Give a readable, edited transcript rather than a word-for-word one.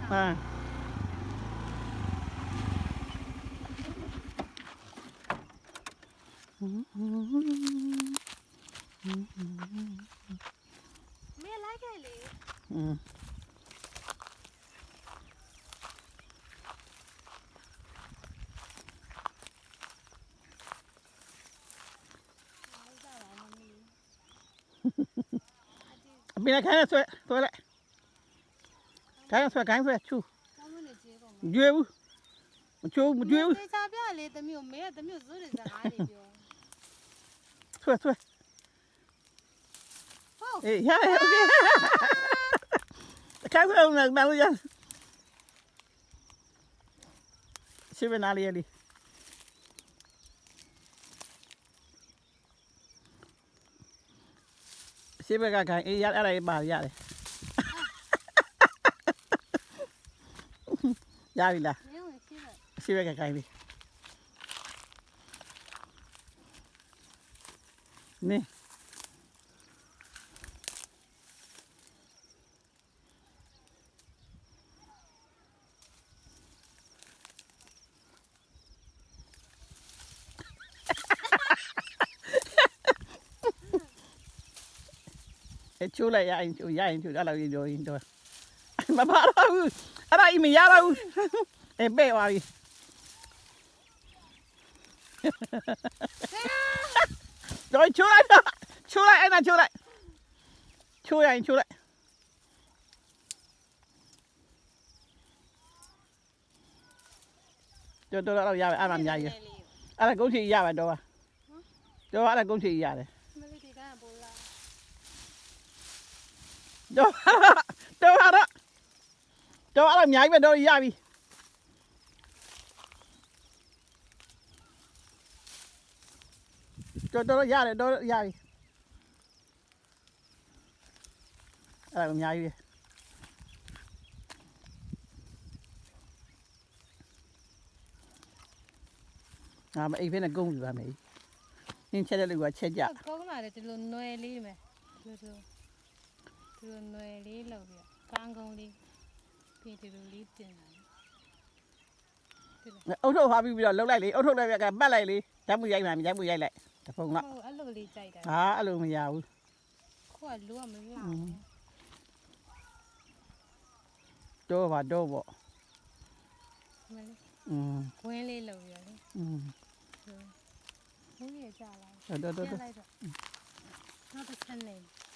没来开嘞。别看出来，出来，看出来，看出来，出，绝不，出不绝不，没啥别嘞，都没有买，都没有走的在哪里标？出来出来。哎呀，OK， 看出来了，哪路样？这边哪里的？这边看看，哎呀，来吧，呀嘞，呀哩啦，没有洗的。这边看看哩，你。ချိုးလိုက်ရရင်ချိုးရရင်ချိုးအဲ့လိုပြောရင်တော့မပါတော့ဘူးအဲ့ဒါအိမရတော့ဘူးအဲပဲ့သွားပြီတော့ချိုးလိုက်တော့ချိုးလိုက်အဲ့ဒါချိုးလိုက်ချိုးရရင်ချိုးလိုက်တော့တော့ရပါအဲ့ဒါအများကြီးအဲ့ဒါကုန်ချီရပါတော့အဲ့ဒါကုန်ချီရတယ်တော့အဲ့အများကြီးပဲတော့ရပြီတော့ရတယ်တော့ရပြီအဲ့ဒါအများကြီးပဲငါမအိပ်ဖ ೇನೆ ကုန်ပြီပါမေနင်းချက်တဲ့လူကချက်ကြကောင်းလာတယ်ဒီလိုနွယ်လေးမယ်ဒီလိုနွယ်လေးလောက်ပြီးကောင်းကောင်းလေးပြီးဒီလိုလေးတင်လာအုတ်ထုတ်ဖားပြီးတော့လှုပ်လိုက်လေအုတ်ထုတ်လည်းကပတ်လိုက်လေဓာတ်မှုရိုက်မှဓာတ်မှုရိုက်လိုက်တဖုံကဟုတ်အဲ့လိုလေးကြိုက်တာဟာအဲ့လိုမရဘူးခွာလူကမလာတော့ပါတော့ပေါ့မလေးဝင်းလေးလောက်ရလေဘုန်းကြီးကြာလာတော့နောက်တစ်ချက်နေ